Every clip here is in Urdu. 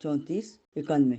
3491।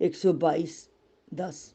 122:10।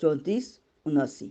3479।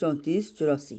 3484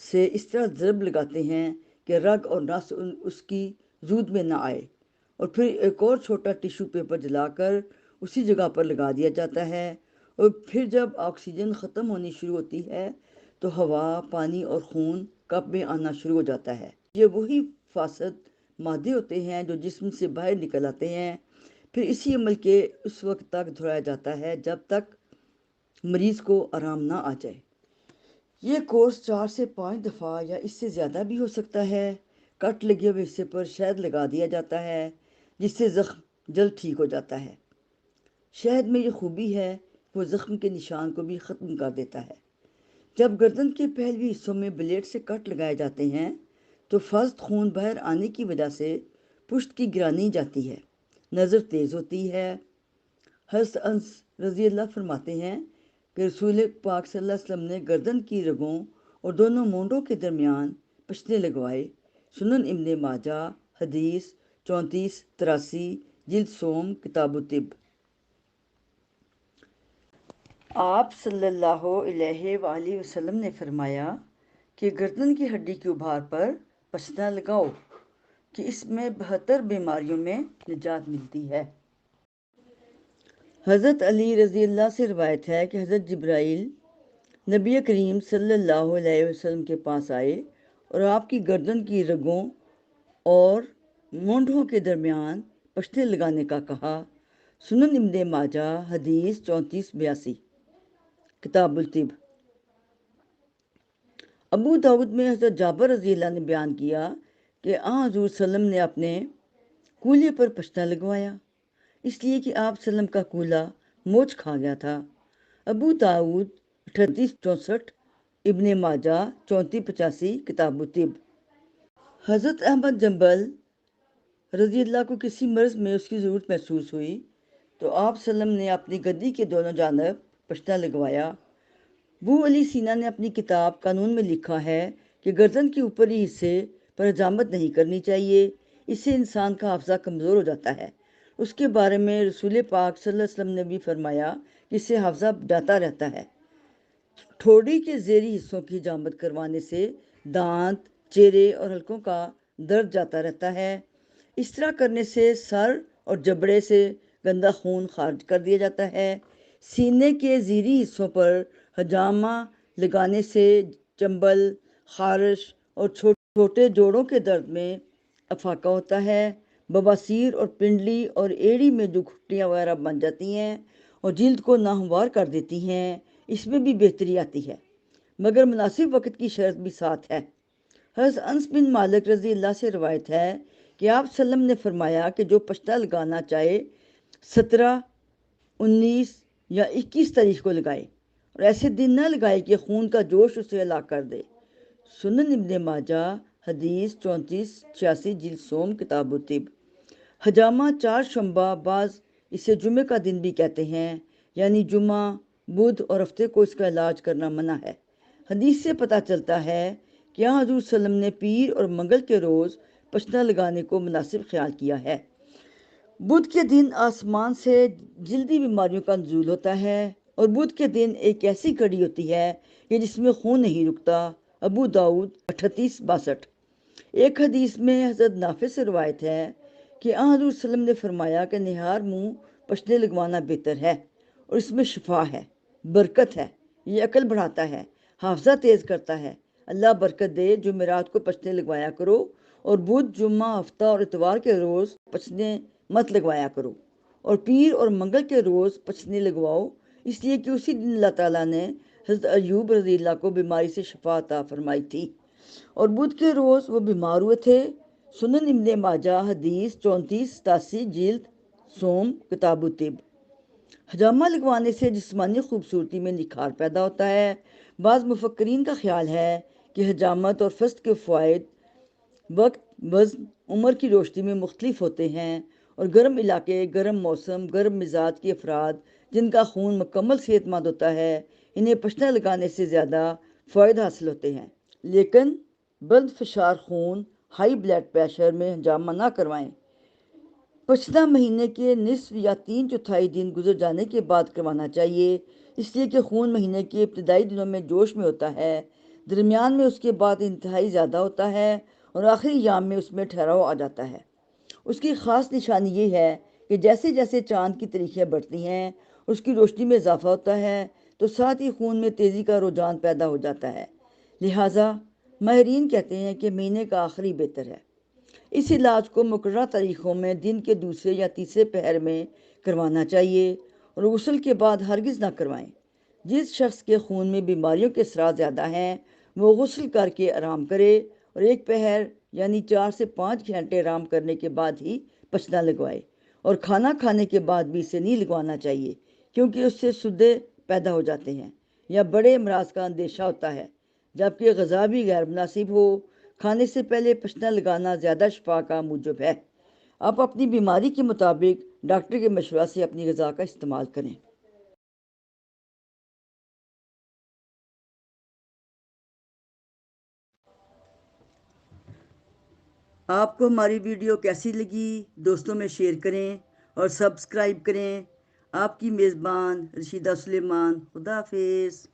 سے اس طرح ضرب لگاتے ہیں کہ رگ اور نس اس کی زود میں نہ آئے، اور پھر ایک اور چھوٹا ٹیشو پیپر جلا کر اسی جگہ پر لگا دیا جاتا ہے، اور پھر جب آکسیجن ختم ہونی شروع ہوتی ہے تو ہوا، پانی اور خون کپ میں آنا شروع ہو جاتا ہے۔ یہ وہی فاسد مادے ہوتے ہیں جو جسم سے باہر نکل آتے ہیں۔ پھر اسی عمل کے اس وقت تک دہرایا جاتا ہے جب تک مریض کو آرام نہ آ جائے۔ یہ کورس 4 سے 5 دفعہ یا اس سے زیادہ بھی ہو سکتا ہے۔ کٹ لگے ہوئے حصے پر شہد لگا دیا جاتا ہے جس سے زخم جلد ٹھیک ہو جاتا ہے۔ شہد میں یہ خوبی ہے وہ زخم کے نشان کو بھی ختم کر دیتا ہے۔ جب گردن کے پہلوی حصوں میں بلیڈ سے کٹ لگائے جاتے ہیں تو فاسد خون باہر آنے کی وجہ سے پشت کی گرانی جاتی ہے، نظر تیز ہوتی ہے۔ حضرت انس رضی اللہ فرماتے ہیں کہ رسول پاک صلی اللہ علیہ وسلم نے گردن کی رگوں اور دونوں مونڈوں کے درمیان پشنے لگوائے۔ سنن ابن ماجہ، حدیث 3483، جلد سوم، کتاب الطب۔ آپ صلی اللہ علیہ وآلہ وسلم نے فرمایا کہ گردن کی ہڈی کے ابھار پر پشنا لگاؤ کہ اس میں 72 بیماریوں میں نجات ملتی ہے۔ حضرت علی رضی اللہ سے روایت ہے کہ حضرت جبرائیل نبی کریم صلی اللہ علیہ وسلم کے پاس آئے اور آپ کی گردن کی رگوں اور مونڈھوں کے درمیان پشنے لگانے کا کہا۔ سنن ابن ماجہ، حدیث 3482، کتاب الطب۔ ابو داؤد میں حضرت جابر رضی اللہ نے بیان کیا کہ حضور صلی اللہ علیہ وسلم نے اپنے کولے پر پشنا لگوایا، اس لیے کہ آپ صلی اللہ علیہ وسلم کا کولا موچ کھا گیا تھا۔ ابو داؤد 3864، ابن ماجہ 3485، کتاب الطب۔ حضرت احمد جنبل رضی اللہ کو کسی مرض میں اس کی ضرورت محسوس ہوئی تو آپ صلی اللہ علیہ وسلم نے اپنی گدی کے دونوں جانب پشنا لگوایا۔ ابو علی سینا نے اپنی کتاب قانون میں لکھا ہے کہ گردن کے اوپری حصے پر حجامت نہیں کرنی چاہیے، اس سے انسان کا حافظہ کمزور ہو جاتا ہے۔ اس کے بارے میں رسول پاک صلی اللہ علیہ وسلم نے بھی فرمایا کہ اس سے حافظہ جاتا رہتا ہے۔ ٹھوڑی کے زیریں حصوں کی حجامت کروانے سے دانت، چہرے اور حلقوں کا درد جاتا رہتا ہے۔ اس طرح کرنے سے سر اور جبڑے سے گندا خون خارج کر دیا جاتا ہے۔ سینے کے زیریں حصوں پر حجامہ لگانے سے چنبل، خارش اور چھوٹے جوڑوں کے درد میں افاقہ ہوتا ہے۔ بواسیر اور پنڈلی اور ایڑی میں جو گھٹیاں وغیرہ بن جاتی ہیں اور جلد کو ناہموار کر دیتی ہیں، اس میں بھی بہتری آتی ہے، مگر مناسب وقت کی شرط بھی ساتھ ہے۔ حضرت انس بن مالک رضی اللہ سے روایت ہے کہ آپ صلی اللہ علیہ وسلم نے فرمایا کہ جو پشنا لگانا چاہے 17، 19 یا 21 تاریخ کو لگائے، اور ایسے دن نہ لگائے کہ خون کا جوش اسے ہلاک کر دے۔ سنن ابن ماجہ، حدیث 3486، جلد سوم، کتاب الطب۔ حجامہ چہارشنبہ، بعض اسے جمعہ کا دن بھی کہتے ہیں، یعنی جمعہ، بدھ اور ہفتے کو اس کا علاج کرنا منع ہے۔ حدیث سے پتہ چلتا ہے کہ حضور صلی اللہ علیہ وسلم نے پیر اور منگل کے روز پشنا لگانے کو مناسب خیال کیا ہے۔ بدھ کے دن آسمان سے جلدی بیماریوں کا نزول ہوتا ہے، اور بدھ کے دن ایک ایسی گھڑی ہوتی ہے کہ جس میں خون نہیں رکتا۔ ابو داؤد 3862۔ ایک حدیث میں حضرت نافع سے روایت ہے کہ حضور صلی اللہ علیہ وسلم نے فرمایا کہ نہار منہ پشنے لگوانا بہتر ہے، اور اس میں شفا ہے، برکت ہے، یہ عقل بڑھاتا ہے، حافظہ تیز کرتا ہے۔ اللہ برکت دے، جمعرات کو پشنے لگوایا کرو، اور بدھ، جمعہ، ہفتہ اور اتوار کے روز پشنے مت لگوایا کرو، اور پیر اور منگل کے روز پشنے لگواؤ، اس لیے کہ اسی دن اللہ تعالیٰ نے حضرت ایوب رضی اللہ کو بیماری سے شفا عطا فرمائی تھی، اور بدھ کے روز وہ بیمار ہوئے تھے۔ سنن ابن ماجہ، حدیث 3487، جلد سوم، کتاب الطب۔ حجامہ لگوانے سے جسمانی خوبصورتی میں نکھار پیدا ہوتا ہے۔ بعض مفکرین کا خیال ہے کہ حجامت اور فسق کے فوائد وقت، وزن، عمر کی روشنی میں مختلف ہوتے ہیں، اور گرم علاقے، گرم موسم، گرم مزاج کے افراد جن کا خون مکمل صحت مند ہوتا ہے، انہیں پشنا لگانے سے زیادہ فوائد حاصل ہوتے ہیں، لیکن بلند فشار خون، ہائی بلڈ پریشر میں حجامہ نہ کروائیں۔ پشنا مہینے کے نصف یا 3/4 دن گزر جانے کے بعد کروانا چاہیے، اس لیے کہ خون مہینے کے ابتدائی دنوں میں جوش میں ہوتا ہے، درمیان میں اس کے بعد انتہائی زیادہ ہوتا ہے اور آخری یام میں اس میں ٹھہراؤ آ جاتا ہے۔ اس کی خاص نشانی یہ ہے کہ جیسے جیسے چاند کی تاریخیں بڑھتی ہیں، اس کی روشنی میں اضافہ ہوتا ہے، تو ساتھ ہی خون میں تیزی کا رجحان پیدا ہو جاتا ہے۔ لہٰذا ماہرین کہتے ہیں کہ مہینے کا آخری بہتر ہے۔ اس علاج کو مقررہ تاریخوں میں دن کے دوسرے یا تیسرے پہر میں کروانا چاہیے اور غسل کے بعد ہرگز نہ کروائیں۔ جس شخص کے خون میں بیماریوں کے اثرات زیادہ ہیں وہ غسل کر کے آرام کرے اور ایک پہر یعنی 4 سے 5 گھنٹے آرام کرنے کے بعد ہی پچنا لگوائے، اور کھانا کھانے کے بعد بھی اسے نہیں لگوانا چاہیے، کیونکہ اس سے سدے پیدا ہو جاتے ہیں یا بڑے امراض کا اندیشہ ہوتا ہے۔ جبکہ غذا بھی غیر مناسب ہو، کھانے سے پہلے پچنا لگانا زیادہ شفا کا موجب ہے۔ آپ اپنی بیماری کے مطابق ڈاکٹر کے مشورہ سے اپنی غذا کا استعمال کریں۔ آپ کو ہماری ویڈیو کیسی لگی؟ دوستوں میں شیئر کریں اور سبسکرائب کریں۔ آپ کی میزبان رشیدہ سلیمان۔ خدا حافظ۔